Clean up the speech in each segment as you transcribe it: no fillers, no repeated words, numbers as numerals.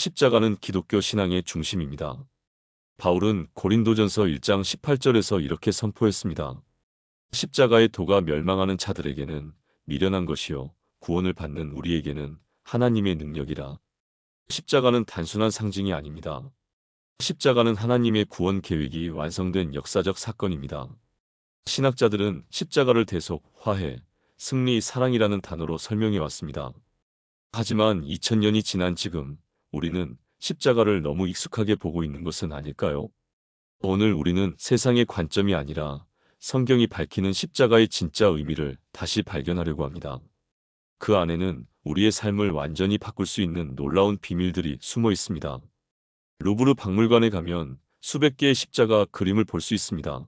십자가는 기독교 신앙의 중심입니다. 바울은 고린도전서 1장 18절에서 이렇게 선포했습니다. 십자가의 도가 멸망하는 자들에게는 미련한 것이요 구원을 받는 우리에게는 하나님의 능력이라. 십자가는 단순한 상징이 아닙니다. 십자가는 하나님의 구원 계획이 완성된 역사적 사건입니다. 신학자들은 십자가를 대속, 화해, 승리, 사랑이라는 단어로 설명해 왔습니다. 하지만 2000년이 지난 지금 우리는 십자가를 너무 익숙하게 보고 있는 것은 아닐까요? 오늘 우리는 세상의 관점이 아니라 성경이 밝히는 십자가의 진짜 의미를 다시 발견하려고 합니다. 그 안에는 우리의 삶을 완전히 바꿀 수 있는 놀라운 비밀들이 숨어 있습니다. 루브르 박물관에 가면 수백 개의 십자가 그림을 볼 수 있습니다.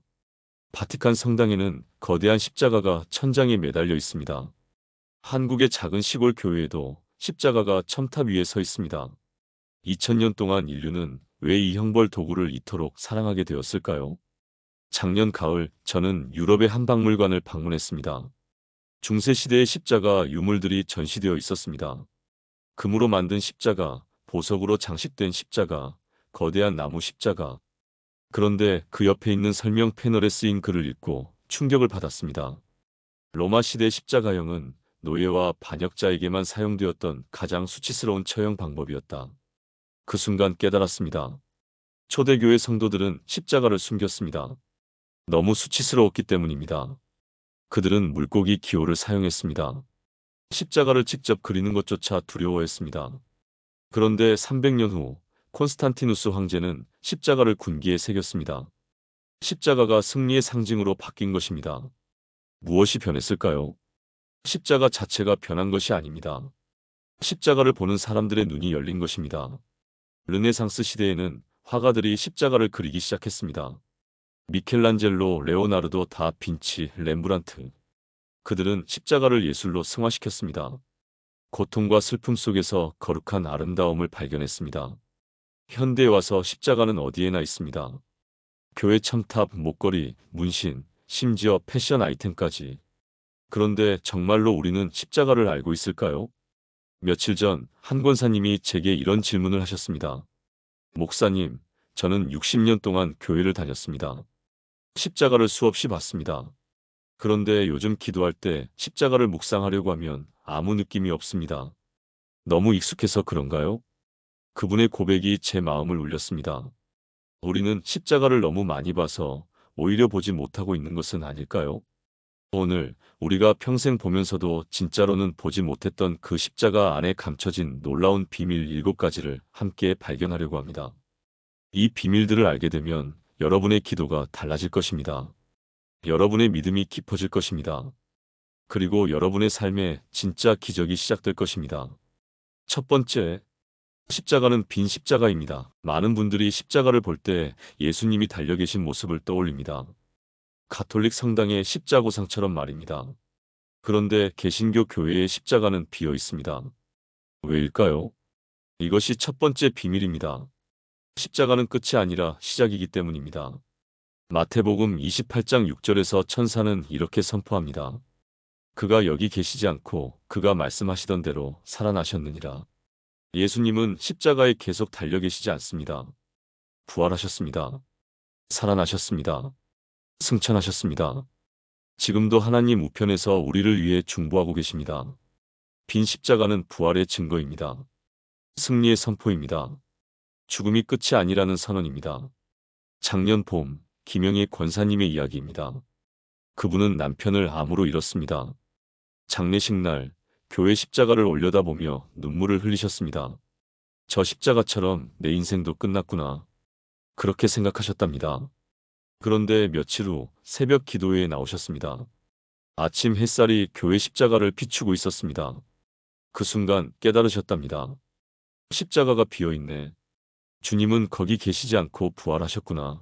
바티칸 성당에는 거대한 십자가가 천장에 매달려 있습니다. 한국의 작은 시골 교회에도 십자가가 첨탑 위에 서 있습니다. 2000년 동안 인류는 왜 이 형벌 도구를 이토록 사랑하게 되었을까요? 작년 가을 저는 유럽의 한 박물관을 방문했습니다. 중세시대의 십자가 유물들이 전시되어 있었습니다. 금으로 만든 십자가, 보석으로 장식된 십자가, 거대한 나무 십자가. 그런데 그 옆에 있는 설명 패널에 쓰인 글을 읽고 충격을 받았습니다. 로마 시대 십자가형은 노예와 반역자에게만 사용되었던 가장 수치스러운 처형 방법이었다. 그 순간 깨달았습니다. 초대교회 성도들은 십자가를 숨겼습니다. 너무 수치스러웠기 때문입니다. 그들은 물고기 기호를 사용했습니다. 십자가를 직접 그리는 것조차 두려워했습니다. 그런데 300년 후 콘스탄티누스 황제는 십자가를 군기에 새겼습니다. 십자가가 승리의 상징으로 바뀐 것입니다. 무엇이 변했을까요? 십자가 자체가 변한 것이 아닙니다. 십자가를 보는 사람들의 눈이 열린 것입니다. 르네상스 시대에는 화가들이 십자가를 그리기 시작했습니다. 미켈란젤로, 레오나르도, 다빈치, 렘브란트. 그들은 십자가를 예술로 승화시켰습니다. 고통과 슬픔 속에서 거룩한 아름다움을 발견했습니다. 현대에 와서 십자가는 어디에나 있습니다. 교회 첨탑, 목걸이, 문신, 심지어 패션 아이템까지. 그런데 정말로 우리는 십자가를 알고 있을까요? 며칠 전 한 권사님이 제게 이런 질문을 하셨습니다. 목사님, 저는 60년 동안 교회를 다녔습니다. 십자가를 수없이 봤습니다. 그런데 요즘 기도할 때 십자가를 묵상하려고 하면 아무 느낌이 없습니다. 너무 익숙해서 그런가요? 그분의 고백이 제 마음을 울렸습니다. 우리는 십자가를 너무 많이 봐서 오히려 보지 못하고 있는 것은 아닐까요? 오늘 우리가 평생 보면서도 진짜로는 보지 못했던 그 십자가 안에 감춰진 놀라운 비밀 7가지를 함께 발견하려고 합니다. 이 비밀들을 알게 되면 여러분의 기도가 달라질 것입니다. 여러분의 믿음이 깊어질 것입니다. 그리고 여러분의 삶에 진짜 기적이 시작될 것입니다. 첫 번째, 십자가는 빈 십자가입니다. 많은 분들이 십자가를 볼 때 예수님이 달려 계신 모습을 떠올립니다. 가톨릭 성당의 십자고상처럼 말입니다. 그런데 개신교 교회의 십자가는 비어 있습니다. 왜일까요? 이것이 첫 번째 비밀입니다. 십자가는 끝이 아니라 시작이기 때문입니다. 마태복음 28장 6절에서 천사는 이렇게 선포합니다. 그가 여기 계시지 않고 그가 말씀하시던 대로 살아나셨느니라. 예수님은 십자가에 계속 달려 계시지 않습니다. 부활하셨습니다. 살아나셨습니다. 승천하셨습니다. 지금도 하나님 우편에서 우리를 위해 중보하고 계십니다. 빈 십자가는 부활의 증거입니다. 승리의 선포입니다. 죽음이 끝이 아니라는 선언입니다. 작년 봄, 김영희 권사님의 이야기입니다. 그분은 남편을 암으로 잃었습니다. 장례식 날, 교회 십자가를 올려다보며 눈물을 흘리셨습니다. 저 십자가처럼 내 인생도 끝났구나. 그렇게 생각하셨답니다. 그런데 며칠 후 새벽 기도회에 나오셨습니다. 아침 햇살이 교회 십자가를 비추고 있었습니다. 그 순간 깨달으셨답니다. 십자가가 비어있네. 주님은 거기 계시지 않고 부활하셨구나.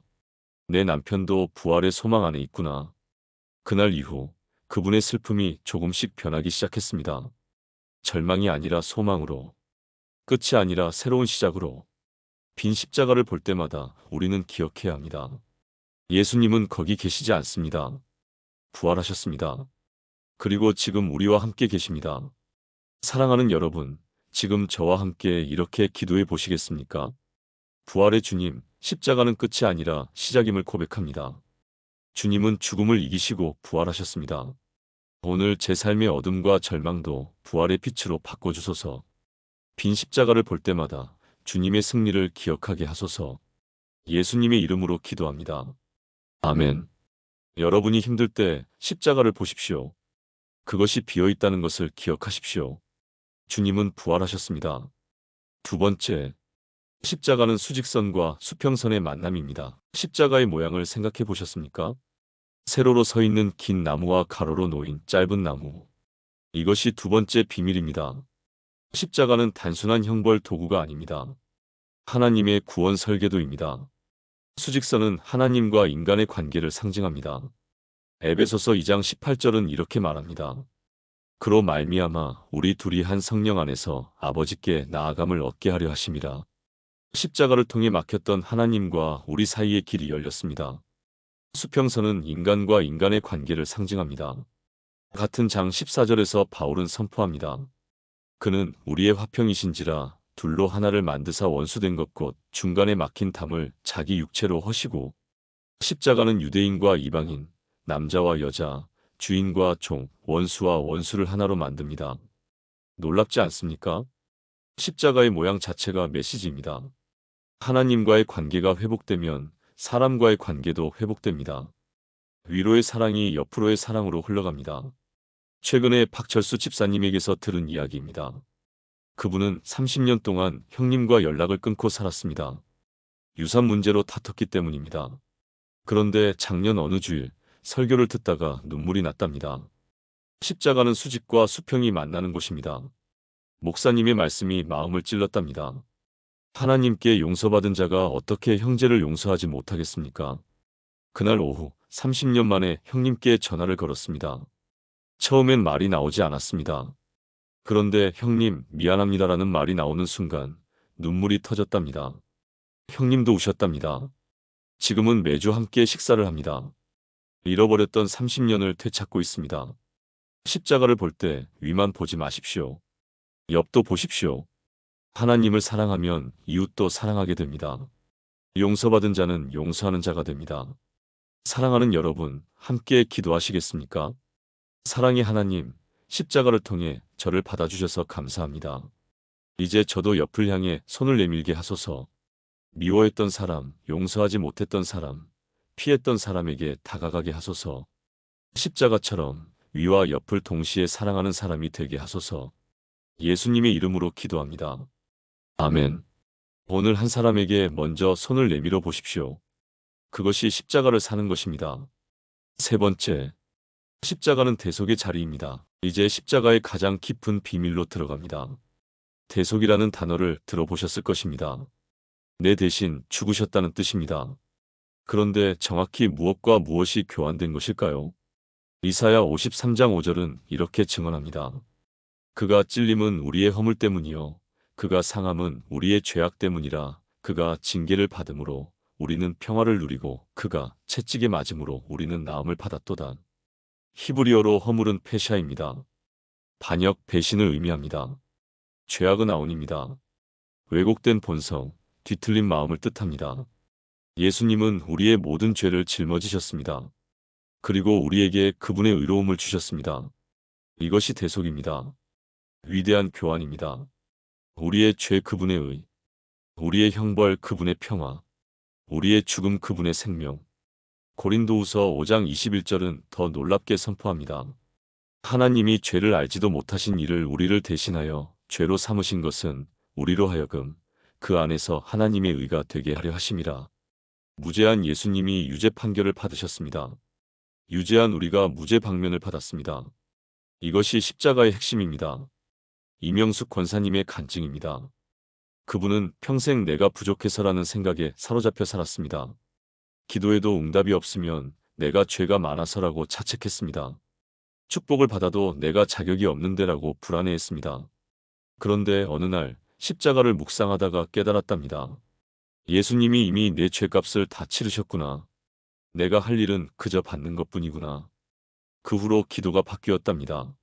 내 남편도 부활의 소망 안에 있구나. 그날 이후 그분의 슬픔이 조금씩 변하기 시작했습니다. 절망이 아니라 소망으로, 끝이 아니라 새로운 시작으로. 빈 십자가를 볼 때마다 우리는 기억해야 합니다. 예수님은 거기 계시지 않습니다. 부활하셨습니다. 그리고 지금 우리와 함께 계십니다. 사랑하는 여러분, 지금 저와 함께 이렇게 기도해 보시겠습니까? 부활의 주님, 십자가는 끝이 아니라 시작임을 고백합니다. 주님은 죽음을 이기시고 부활하셨습니다. 오늘 제 삶의 어둠과 절망도 부활의 빛으로 바꿔주소서. 빈 십자가를 볼 때마다 주님의 승리를 기억하게 하소서. 예수님의 이름으로 기도합니다. 아멘. 여러분이 힘들 때 십자가를 보십시오. 그것이 비어 있다는 것을 기억하십시오. 주님은 부활하셨습니다. 두 번째, 십자가는 수직선과 수평선의 만남입니다. 십자가의 모양을 생각해 보셨습니까? 세로로 서 있는 긴 나무와 가로로 놓인 짧은 나무. 이것이 두 번째 비밀입니다. 십자가는 단순한 형벌 도구가 아닙니다. 하나님의 구원 설계도입니다. 수직선은 하나님과 인간의 관계를 상징합니다. 에베소서 2장 18절은 이렇게 말합니다. 그로 말미암아 우리 둘이 한 성령 안에서 아버지께 나아감을 얻게 하려 하심이라. 십자가를 통해 막혔던 하나님과 우리 사이의 길이 열렸습니다. 수평선은 인간과 인간의 관계를 상징합니다. 같은 장 14절에서 바울은 선포합니다. 그는 우리의 화평이신지라 둘로 하나를 만드사 원수된 것 곧 중간에 막힌 담을 자기 육체로 허시고. 십자가는 유대인과 이방인, 남자와 여자, 주인과 종, 원수와 원수를 하나로 만듭니다. 놀랍지 않습니까? 십자가의 모양 자체가 메시지입니다. 하나님과의 관계가 회복되면 사람과의 관계도 회복됩니다. 위로의 사랑이 옆으로의 사랑으로 흘러갑니다. 최근에 박철수 집사님에게서 들은 이야기입니다. 그분은 30년 동안 형님과 연락을 끊고 살았습니다. 유산 문제로 다퉜기 때문입니다. 그런데 작년 어느 주일 설교를 듣다가 눈물이 났답니다. 십자가는 수직과 수평이 만나는 곳입니다. 목사님의 말씀이 마음을 찔렀답니다. 하나님께 용서받은 자가 어떻게 형제를 용서하지 못하겠습니까? 그날 오후 30년 만에 형님께 전화를 걸었습니다. 처음엔 말이 나오지 않았습니다. 그런데 형님 미안합니다라는 말이 나오는 순간 눈물이 터졌답니다. 형님도 우셨답니다. 지금은 매주 함께 식사를 합니다. 잃어버렸던 30년을 되찾고 있습니다. 십자가를 볼 때 위만 보지 마십시오. 옆도 보십시오. 하나님을 사랑하면 이웃도 사랑하게 됩니다. 용서받은 자는 용서하는 자가 됩니다. 사랑하는 여러분, 함께 기도하시겠습니까? 사랑의 하나님, 십자가를 통해 저를 받아주셔서 감사합니다. 이제 저도 옆을 향해 손을 내밀게 하소서. 미워했던 사람, 용서하지 못했던 사람, 피했던 사람에게 다가가게 하소서. 십자가처럼 위와 옆을 동시에 사랑하는 사람이 되게 하소서. 예수님의 이름으로 기도합니다. 아멘. 오늘 한 사람에게 먼저 손을 내밀어 보십시오. 그것이 십자가를 사는 것입니다. 세 번째, 십자가는 대속의 자리입니다. 이제 십자가의 가장 깊은 비밀로 들어갑니다. 대속이라는 단어를 들어보셨을 것입니다. 내 대신 죽으셨다는 뜻입니다. 그런데 정확히 무엇과 무엇이 교환된 것일까요? 이사야 53장 5절은 이렇게 증언합니다. 그가 찔림은 우리의 허물 때문이요 그가 상함은 우리의 죄악 때문이라. 그가 징계를 받음으로 우리는 평화를 누리고 그가 채찍에 맞음으로 우리는 나음을 받았도다. 히브리어로 허물은 페샤입니다. 반역, 배신을 의미합니다. 죄악은 아온입니다. 왜곡된 본성, 뒤틀린 마음을 뜻합니다. 예수님은 우리의 모든 죄를 짊어지셨습니다. 그리고 우리에게 그분의 의로움을 주셨습니다. 이것이 대속입니다. 위대한 교환입니다. 우리의 죄 그분의 의, 우리의 형벌 그분의 평화, 우리의 죽음 그분의 생명. 고린도후서 5장 21절은 더 놀랍게 선포합니다. 하나님이 죄를 알지도 못하신 이를 우리를 대신하여 죄로 삼으신 것은 우리로 하여금 그 안에서 하나님의 의가 되게 하려 하심이라. 무죄한 예수님이 유죄 판결을 받으셨습니다. 유죄한 우리가 무죄 방면을 받았습니다. 이것이 십자가의 핵심입니다. 이명숙 권사님의 간증입니다. 그분은 평생 내가 부족해서라는 생각에 사로잡혀 살았습니다. 기도해도 응답이 없으면 내가 죄가 많아서라고 자책했습니다. 축복을 받아도 내가 자격이 없는데라고 불안해했습니다. 그런데 어느 날 십자가를 묵상하다가 깨달았답니다. 예수님이 이미 내 죄값을 다 치르셨구나. 내가 할 일은 그저 받는 것뿐이구나. 그 후로 기도가 바뀌었답니다.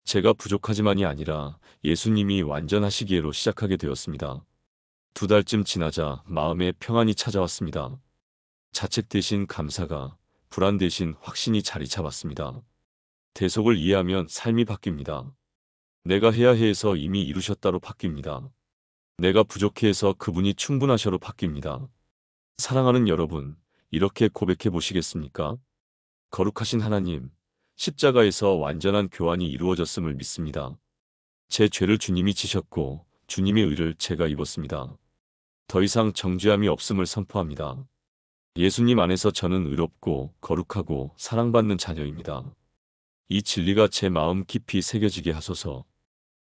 제가 부족하지만이 아니라 예수님이 완전하시기에로 시작하게 되었습니다. 2달쯤 지나자 마음에 평안이 찾아왔습니다. 자책 대신 감사가, 불안 대신 확신이 자리 잡았습니다. 대속을 이해하면 삶이 바뀝니다. 내가 해야 해에서 이미 이루셨다로 바뀝니다. 내가 부족해 해서 그분이 충분하셔로 바뀝니다. 사랑하는 여러분, 이렇게 고백해 보시겠습니까? 거룩하신 하나님, 십자가에서 완전한 교환이 이루어졌음을 믿습니다. 제 죄를 주님이 지셨고 주님의 의를 제가 입었습니다. 더 이상 정죄함이 없음을 선포합니다. 예수님 안에서 저는 의롭고 거룩하고 사랑받는 자녀입니다. 이 진리가 제 마음 깊이 새겨지게 하소서.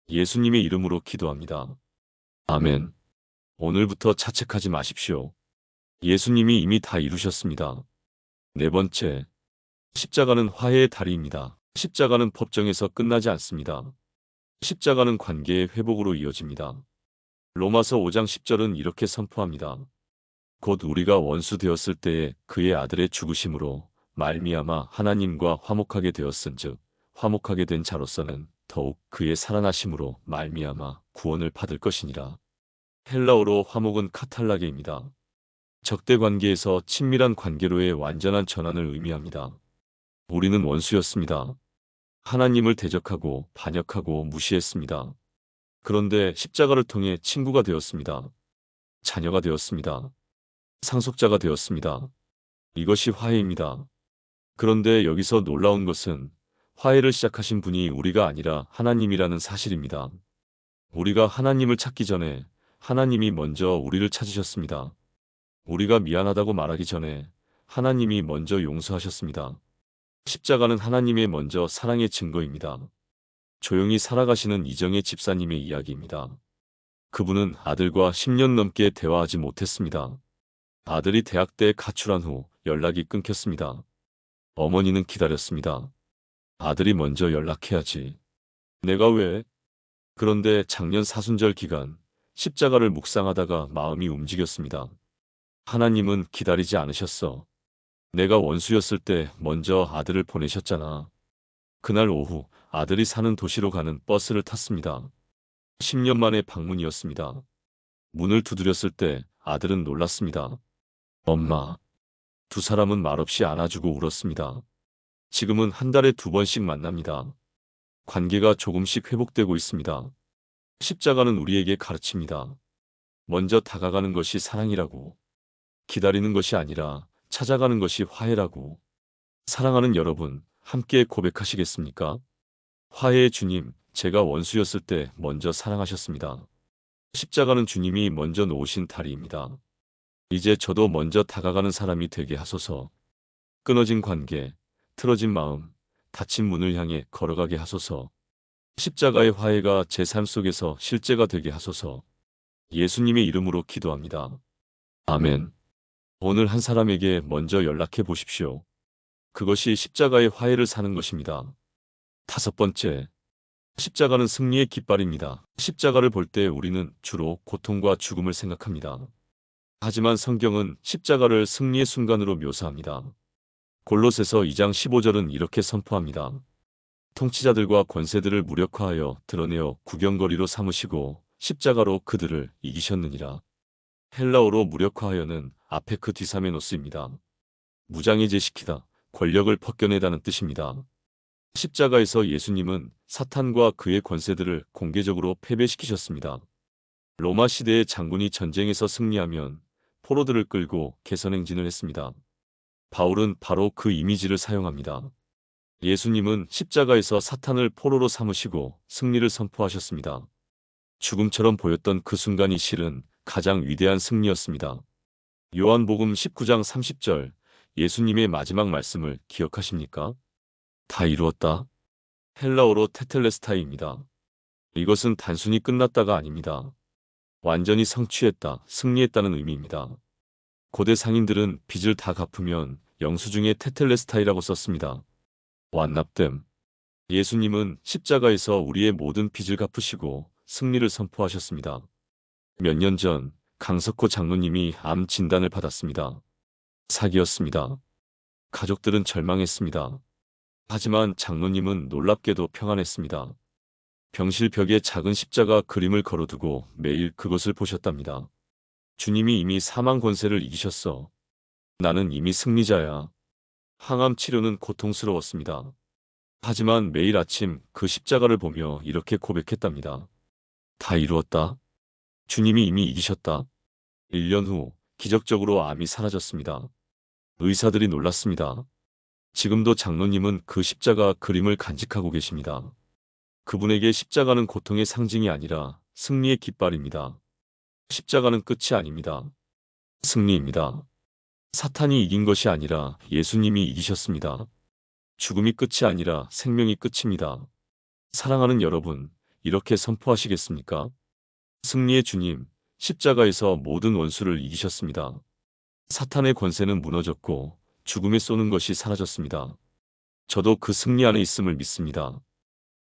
예수님의 이름으로 기도합니다. 아멘. 오늘부터 자책하지 마십시오. 예수님이 이미 다 이루셨습니다. 4번째, 십자가는 화해의 다리입니다. 십자가는 법정에서 끝나지 않습니다. 십자가는 관계의 회복으로 이어집니다. 로마서 5장 10절은 이렇게 선포합니다. 곧 우리가 원수 되었을 때에 그의 아들의 죽으심으로 말미암아 하나님과 화목하게 되었은즉 화목하게 된 자로서는 더욱 그의 살아나심으로 말미암아 구원을 받을 것이니라. 헬라어로 화목은 카탈라게입니다. 적대 관계에서 친밀한 관계로의 완전한 전환을 의미합니다. 우리는 원수였습니다. 하나님을 대적하고 반역하고 무시했습니다. 그런데 십자가를 통해 친구가 되었습니다. 자녀가 되었습니다. 상속자가 되었습니다. 이것이 화해입니다. 그런데 여기서 놀라운 것은 화해를 시작하신 분이 우리가 아니라 하나님이라는 사실입니다. 우리가 하나님을 찾기 전에 하나님이 먼저 우리를 찾으셨습니다. 우리가 미안하다고 말하기 전에 하나님이 먼저 용서하셨습니다. 십자가는 하나님의 먼저 사랑의 증거입니다. 조용히 살아가시는 이정의 집사님의 이야기입니다. 그분은 아들과 10년 넘게 대화하지 못했습니다. 아들이 대학 때 가출한 후 연락이 끊겼습니다. 어머니는 기다렸습니다. 아들이 먼저 연락해야지. 내가 왜? 그런데 작년 사순절 기간 십자가를 묵상하다가 마음이 움직였습니다. 하나님은 기다리지 않으셨어. 내가 원수였을 때 먼저 아들을 보내셨잖아. 그날 오후 아들이 사는 도시로 가는 버스를 탔습니다. 10년 만의 방문이었습니다. 문을 두드렸을 때 아들은 놀랐습니다. 엄마. 2사람은 말없이 안아주고 울었습니다. 지금은 한 달에 2번씩 만납니다. 관계가 조금씩 회복되고 있습니다. 십자가는 우리에게 가르칩니다. 먼저 다가가는 것이 사랑이라고. 기다리는 것이 아니라 찾아가는 것이 화해라고. 사랑하는 여러분, 함께 고백하시겠습니까? 화해의 주님, 제가 원수였을 때 먼저 사랑하셨습니다. 십자가는 주님이 먼저 놓으신 다리입니다. 이제 저도 먼저 다가가는 사람이 되게 하소서. 끊어진 관계, 틀어진 마음, 닫힌 문을 향해 걸어가게 하소서. 십자가의 화해가 제 삶 속에서 실제가 되게 하소서. 예수님의 이름으로 기도합니다. 아멘. 오늘 한 사람에게 먼저 연락해 보십시오. 그것이 십자가의 화해를 사는 것입니다. 5번째, 십자가는 승리의 깃발입니다. 십자가를 볼 때 우리는 주로 고통과 죽음을 생각합니다. 하지만 성경은 십자가를 승리의 순간으로 묘사합니다. 골로새서 2장 15절은 이렇게 선포합니다. 통치자들과 권세들을 무력화하여 드러내어 구경거리로 삼으시고 십자가로 그들을 이기셨느니라. 헬라어로 무력화하여는 아페크 디사메노스입니다. 무장해제시키다, 권력을 벗겨내다는 뜻입니다. 십자가에서 예수님은 사탄과 그의 권세들을 공개적으로 패배시키셨습니다. 로마 시대의 장군이 전쟁에서 승리하면 포로들을 끌고 개선행진을 했습니다. 바울은 바로 그 이미지를 사용합니다. 예수님은 십자가에서 사탄을 포로로 삼으시고 승리를 선포하셨습니다. 죽음처럼 보였던 그 순간이 실은 가장 위대한 승리였습니다. 요한복음 19장 30절, 예수님의 마지막 말씀을 기억하십니까? 다 이루었다. 헬라어로 테텔레스타이입니다. 이것은 단순히 끝났다가 아닙니다. 완전히 성취했다, 승리했다는 의미입니다. 고대 상인들은 빚을 다 갚으면 영수증에 테텔레스타이라고 썼습니다. 완납됨. 예수님은 십자가에서 우리의 모든 빚을 갚으시고 승리를 선포하셨습니다. 몇 년 전 강석호 장로님이 암 진단을 받았습니다. 사기였습니다. 가족들은 절망했습니다. 하지만 장로님은 놀랍게도 평안했습니다. 병실 벽에 작은 십자가 그림을 걸어두고 매일 그것을 보셨답니다. 주님이 이미 사망 권세를 이기셨어. 나는 이미 승리자야. 항암 치료는 고통스러웠습니다. 하지만 매일 아침 그 십자가를 보며 이렇게 고백했답니다. 다 이루었다. 주님이 이미 이기셨다. 1년 후 기적적으로 암이 사라졌습니다. 의사들이 놀랐습니다. 지금도 장로님은 그 십자가 그림을 간직하고 계십니다. 그분에게 십자가는 고통의 상징이 아니라 승리의 깃발입니다. 십자가는 끝이 아닙니다. 승리입니다. 사탄이 이긴 것이 아니라 예수님이 이기셨습니다. 죽음이 끝이 아니라 생명이 끝입니다. 사랑하는 여러분, 이렇게 선포하시겠습니까? 승리의 주님, 십자가에서 모든 원수를 이기셨습니다. 사탄의 권세는 무너졌고 죽음에 쏘는 것이 사라졌습니다. 저도 그 승리 안에 있음을 믿습니다.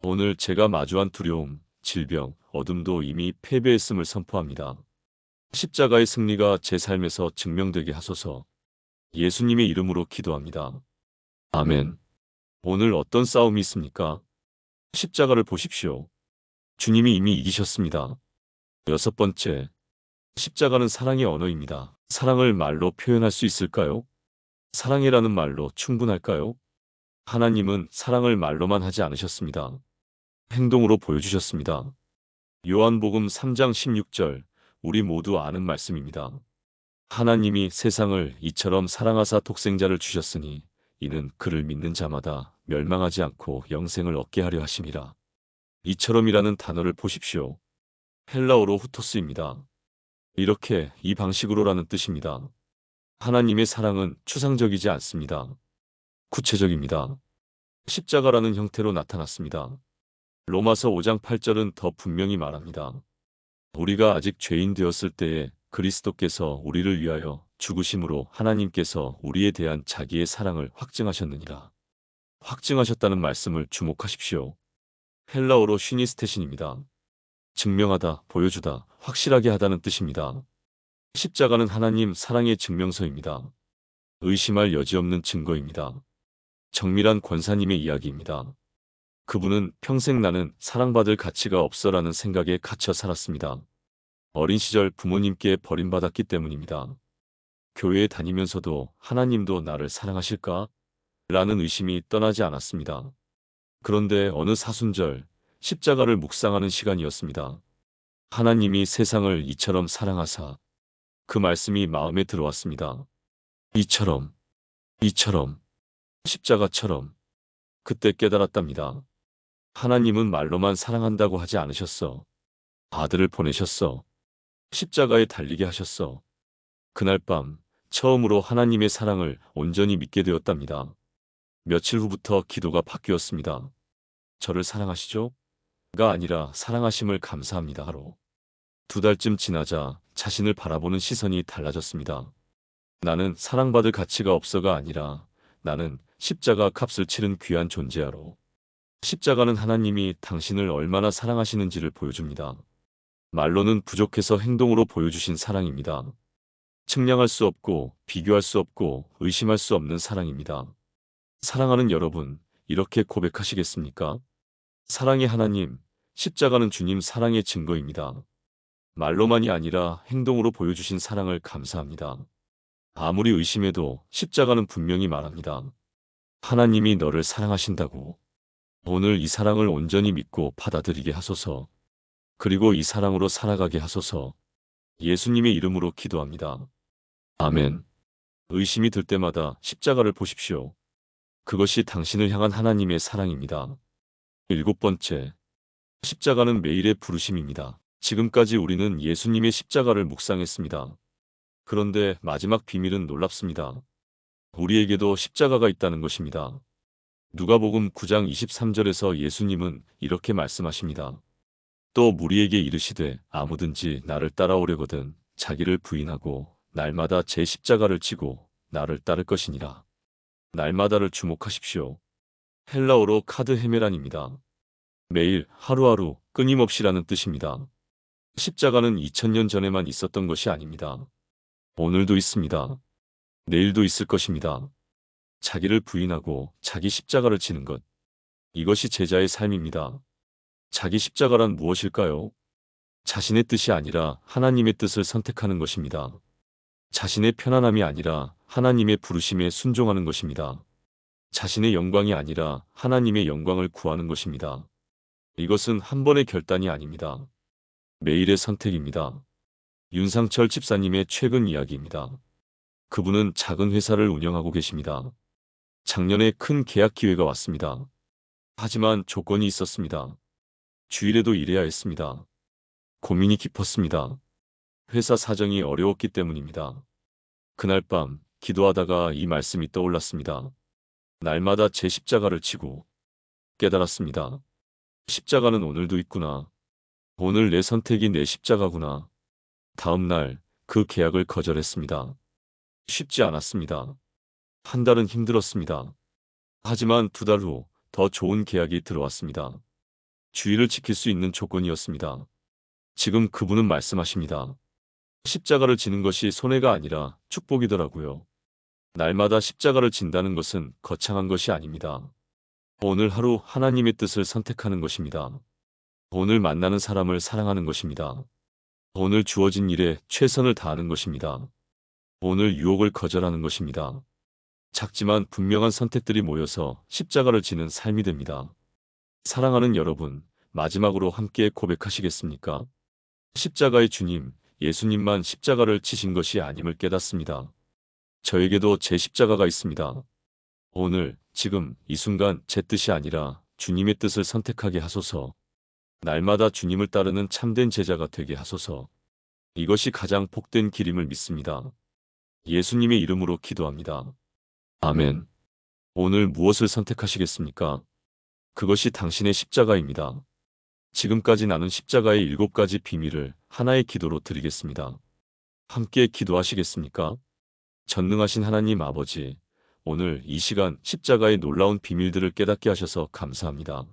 오늘 제가 마주한 두려움, 질병, 어둠도 이미 패배했음을 선포합니다. 십자가의 승리가 제 삶에서 증명되게 하소서. 예수님의 이름으로 기도합니다. 아멘. 오늘 어떤 싸움이 있습니까? 십자가를 보십시오. 주님이 이미 이기셨습니다. 6번째, 십자가는 사랑의 언어입니다. 사랑을 말로 표현할 수 있을까요? 사랑이라는 말로 충분할까요? 하나님은 사랑을 말로만 하지 않으셨습니다. 행동으로 보여주셨습니다. 요한복음 3장 16절, 우리 모두 아는 말씀입니다. 하나님이 세상을 이처럼 사랑하사 독생자를 주셨으니 이는 그를 믿는 자마다 멸망하지 않고 영생을 얻게 하려 하심이라. 이처럼이라는 단어를 보십시오. 헬라어로 후토스입니다. 이렇게 이 방식으로라는 뜻입니다. 하나님의 사랑은 추상적이지 않습니다. 구체적입니다. 십자가라는 형태로 나타났습니다. 로마서 5장 8절은 더 분명히 말합니다. 우리가 아직 죄인 되었을 때에 그리스도께서 우리를 위하여 죽으심으로 하나님께서 우리에 대한 자기의 사랑을 확증하셨느니라. 확증하셨다는 말씀을 주목하십시오. 헬라어로 쉬니스테신입니다. 증명하다, 보여주다, 확실하게 하다는 뜻입니다. 십자가는 하나님 사랑의 증명서입니다. 의심할 여지 없는 증거입니다. 정밀한 권사님의 이야기입니다. 그분은 평생 나는 사랑받을 가치가 없어라는 생각에 갇혀 살았습니다. 어린 시절 부모님께 버림받았기 때문입니다. 교회에 다니면서도 하나님도 나를 사랑하실까? 라는 의심이 떠나지 않았습니다. 그런데 어느 사순절, 십자가를 묵상하는 시간이었습니다. 하나님이 세상을 이처럼 사랑하사 그 말씀이 마음에 들어왔습니다. 이처럼, 십자가처럼. 그때 깨달았답니다. 하나님은 말로만 사랑한다고 하지 않으셨어. 아들을 보내셨어. 십자가에 달리게 하셨어. 그날 밤 처음으로 하나님의 사랑을 온전히 믿게 되었답니다. 며칠 후부터 기도가 바뀌었습니다. 저를 사랑하시죠? 가 아니라 사랑하심을 감사합니다 하로. 2달쯤 지나자 자신을 바라보는 시선이 달라졌습니다. 나는 사랑받을 가치가 없어가 아니라 나는 십자가 값을 치른 귀한 존재야로. 십자가는 하나님이 당신을 얼마나 사랑하시는지를 보여줍니다. 말로는 부족해서 행동으로 보여주신 사랑입니다. 측량할 수 없고 비교할 수 없고 의심할 수 없는 사랑입니다. 사랑하는 여러분, 이렇게 고백하시겠습니까? 사랑의 하나님, 십자가는 주님 사랑의 증거입니다. 말로만이 아니라 행동으로 보여주신 사랑을 감사합니다. 아무리 의심해도 십자가는 분명히 말합니다. 하나님이 너를 사랑하신다고. 오늘 이 사랑을 온전히 믿고 받아들이게 하소서. 그리고 이 사랑으로 살아가게 하소서. 예수님의 이름으로 기도합니다. 아멘. 의심이 들 때마다 십자가를 보십시오. 그것이 당신을 향한 하나님의 사랑입니다. 7번째, 십자가는 매일의 부르심입니다. 지금까지 우리는 예수님의 십자가를 묵상했습니다. 그런데 마지막 비밀은 놀랍습니다. 우리에게도 십자가가 있다는 것입니다. 누가복음 9장 23절에서 예수님은 이렇게 말씀하십니다. 또 무리에게 이르시되 아무든지 나를 따라오려거든 자기를 부인하고 날마다 제 십자가를 지고 나를 따를 것이니라. 날마다를 주목하십시오. 헬라어로 카드 헤메란입니다. 매일 하루하루 끊임없이라는 뜻입니다. 십자가는 2000년 전에만 있었던 것이 아닙니다. 오늘도 있습니다. 내일도 있을 것입니다. 자기를 부인하고 자기 십자가를 지는 것. 이것이 제자의 삶입니다. 자기 십자가란 무엇일까요? 자신의 뜻이 아니라 하나님의 뜻을 선택하는 것입니다. 자신의 편안함이 아니라 하나님의 부르심에 순종하는 것입니다. 자신의 영광이 아니라 하나님의 영광을 구하는 것입니다. 이것은 한 번의 결단이 아닙니다. 매일의 선택입니다. 윤상철 집사님의 최근 이야기입니다. 그분은 작은 회사를 운영하고 계십니다. 작년에 큰 계약 기회가 왔습니다. 하지만 조건이 있었습니다. 주일에도 일해야 했습니다. 고민이 깊었습니다. 회사 사정이 어려웠기 때문입니다. 그날 밤 기도하다가 이 말씀이 떠올랐습니다. 날마다 제 십자가를 지고 깨달았습니다. 십자가는 오늘도 있구나. 오늘 내 선택이 내 십자가구나. 다음 날 그 계약을 거절했습니다. 쉽지 않았습니다. 한 달은 힘들었습니다. 하지만 두 달 후 더 좋은 계약이 들어왔습니다. 주의를 지킬 수 있는 조건이었습니다. 지금 그분은 말씀하십니다. 십자가를 지는 것이 손해가 아니라 축복이더라고요. 날마다 십자가를 진다는 것은 거창한 것이 아닙니다. 오늘 하루 하나님의 뜻을 선택하는 것입니다. 오늘 만나는 사람을 사랑하는 것입니다. 오늘 주어진 일에 최선을 다하는 것입니다. 오늘 유혹을 거절하는 것입니다. 작지만 분명한 선택들이 모여서 십자가를 지는 삶이 됩니다. 사랑하는 여러분, 마지막으로 함께 고백하시겠습니까? 십자가의 주님, 예수님만 십자가를 지신 것이 아님을 깨닫습니다. 저에게도 제 십자가가 있습니다. 오늘, 지금, 이 순간 제 뜻이 아니라 주님의 뜻을 선택하게 하소서. 날마다 주님을 따르는 참된 제자가 되게 하소서. 이것이 가장 복된 길임을 믿습니다. 예수님의 이름으로 기도합니다. 아멘. 오늘 무엇을 선택하시겠습니까? 그것이 당신의 십자가입니다. 지금까지 나눈 십자가의 7가지 비밀을 하나의 기도로 드리겠습니다. 함께 기도하시겠습니까? 전능하신 하나님 아버지, 오늘 이 시간 십자가의 놀라운 비밀들을 깨닫게 하셔서 감사합니다.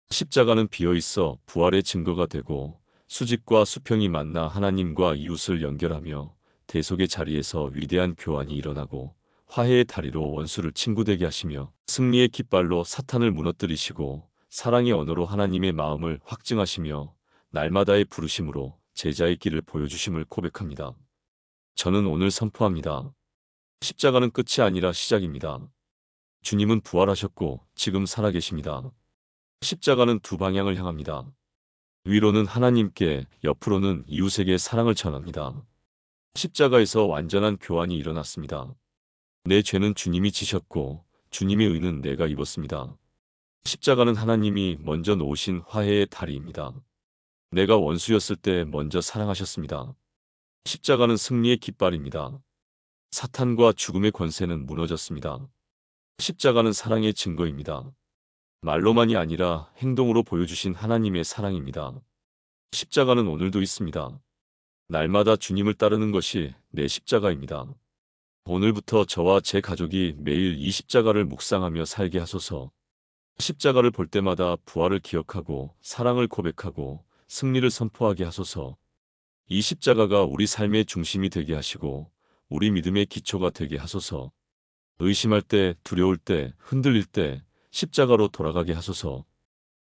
십자가는 비어있어 부활의 증거가 되고 수직과 수평이 만나 하나님과 이웃을 연결하며 대속의 자리에서 위대한 교환이 일어나고 화해의 다리로 원수를 친구되게 하시며 승리의 깃발로 사탄을 무너뜨리시고 사랑의 언어로 하나님의 마음을 확증하시며 날마다의 부르심으로 제자의 길을 보여주심을 고백합니다. 저는 오늘 선포합니다. 십자가는 끝이 아니라 시작입니다. 주님은 부활하셨고 지금 살아계십니다. 십자가는 두 방향을 향합니다. 위로는 하나님께, 옆으로는 이웃에게 사랑을 전합니다. 십자가에서 완전한 교환이 일어났습니다. 내 죄는 주님이 지셨고 주님의 의는 내가 입었습니다. 십자가는 하나님이 먼저 놓으신 화해의 다리입니다. 내가 원수였을 때 먼저 사랑하셨습니다. 십자가는 승리의 깃발입니다. 사탄과 죽음의 권세는 무너졌습니다. 십자가는 사랑의 증거입니다. 말로만이 아니라 행동으로 보여주신 하나님의 사랑입니다. 십자가는 오늘도 있습니다. 날마다 주님을 따르는 것이 내 십자가입니다. 오늘부터 저와 제 가족이 매일 이 십자가를 묵상하며 살게 하소서. 십자가를 볼 때마다 부활을 기억하고 사랑을 고백하고 승리를 선포하게 하소서. 이 십자가가 우리 삶의 중심이 되게 하시고 우리 믿음의 기초가 되게 하소서. 의심할 때, 두려울 때, 흔들릴 때 십자가로 돌아가게 하소서.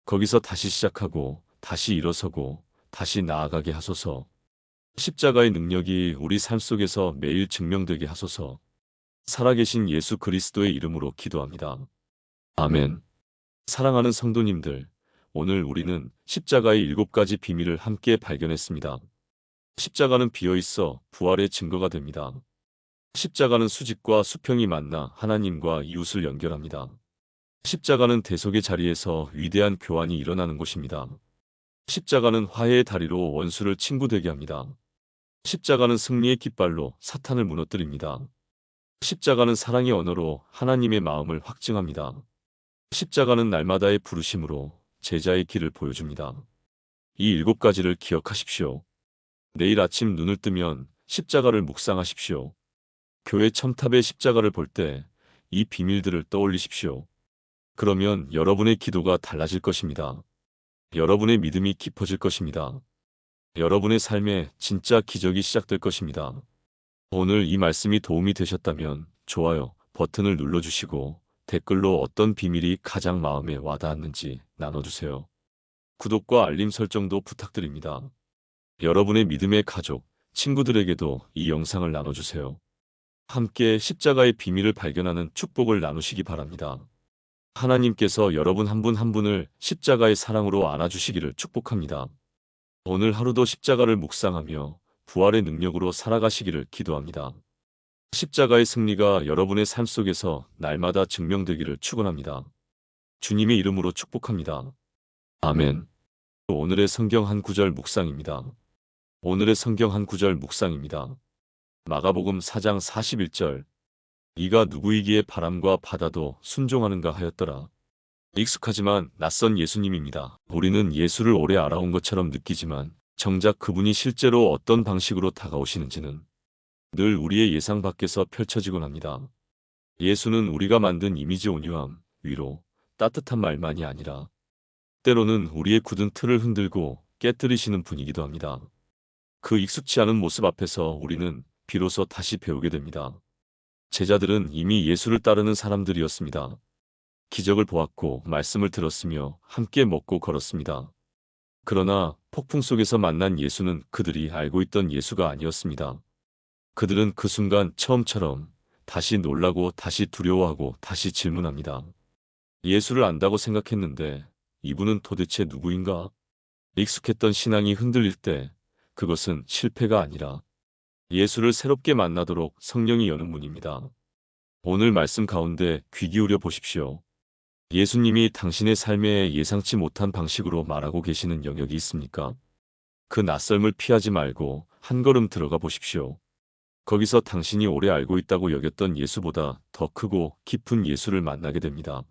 거기서 다시 시작하고 다시 일어서고 다시 나아가게 하소서. 십자가의 능력이 우리 삶 속에서 매일 증명되게 하소서. 살아계신 예수 그리스도의 이름으로 기도합니다. 아멘. 사랑하는 성도님들, 오늘 우리는 십자가의 7가지 비밀을 함께 발견했습니다. 십자가는 비어있어 부활의 증거가 됩니다. 십자가는 수직과 수평이 만나 하나님과 이웃을 연결합니다. 십자가는 대속의 자리에서 위대한 교환이 일어나는 곳입니다. 십자가는 화해의 다리로 원수를 친구되게 합니다. 십자가는 승리의 깃발로 사탄을 무너뜨립니다. 십자가는 사랑의 언어로 하나님의 마음을 확증합니다. 십자가는 날마다의 부르심으로 제자의 길을 보여줍니다. 이 7가지를 기억하십시오. 내일 아침 눈을 뜨면 십자가를 묵상하십시오. 교회 첨탑의 십자가를 볼 때 이 비밀들을 떠올리십시오. 그러면 여러분의 기도가 달라질 것입니다. 여러분의 믿음이 깊어질 것입니다. 여러분의 삶에 진짜 기적이 시작될 것입니다. 오늘 이 말씀이 도움이 되셨다면 좋아요 버튼을 눌러주시고 댓글로 어떤 비밀이 가장 마음에 와닿았는지 나눠주세요. 구독과 알림 설정도 부탁드립니다. 여러분의 믿음의 가족, 친구들에게도 이 영상을 나눠주세요. 함께 십자가의 비밀을 발견하는 축복을 나누시기 바랍니다. 하나님께서 여러분 한 분 한 분을 십자가의 사랑으로 안아주시기를 축복합니다. 오늘 하루도 십자가를 묵상하며 부활의 능력으로 살아가시기를 기도합니다. 십자가의 승리가 여러분의 삶 속에서 날마다 증명되기를 축원합니다. 주님의 이름으로 축복합니다. 아멘. 오늘의 성경 한 구절 묵상입니다. 오늘의 성경 한 구절 묵상입니다. 마가복음 4장 41절. 이가 누구이기에 바람과 바다도 순종하는가 하였더라. 익숙하지만 낯선 예수님입니다. 우리는 예수를 오래 알아온 것처럼 느끼지만 정작 그분이 실제로 어떤 방식으로 다가오시는지는 늘 우리의 예상 밖에서 펼쳐지곤 합니다. 예수는 우리가 만든 이미지 온유함, 위로, 따뜻한 말만이 아니라 때로는 우리의 굳은 틀을 흔들고 깨뜨리시는 분이기도 합니다. 그 익숙치 않은 모습 앞에서 우리는 비로소 다시 배우게 됩니다. 제자들은 이미 예수를 따르는 사람들이었습니다. 기적을 보았고 말씀을 들었으며 함께 먹고 걸었습니다. 그러나 폭풍 속에서 만난 예수는 그들이 알고 있던 예수가 아니었습니다. 그들은 그 순간 처음처럼 다시 놀라고 다시 두려워하고 다시 질문합니다. 예수를 안다고 생각했는데 이분은 도대체 누구인가? 익숙했던 신앙이 흔들릴 때 그것은 실패가 아니라 예수를 새롭게 만나도록 성령이 여는 문입니다. 오늘 말씀 가운데 귀 기울여 보십시오. 예수님이 당신의 삶에 예상치 못한 방식으로 말하고 계시는 영역이 있습니까? 그 낯설음을 피하지 말고 한 걸음 들어가 보십시오. 거기서 당신이 오래 알고 있다고 여겼던 예수보다 더 크고 깊은 예수를 만나게 됩니다.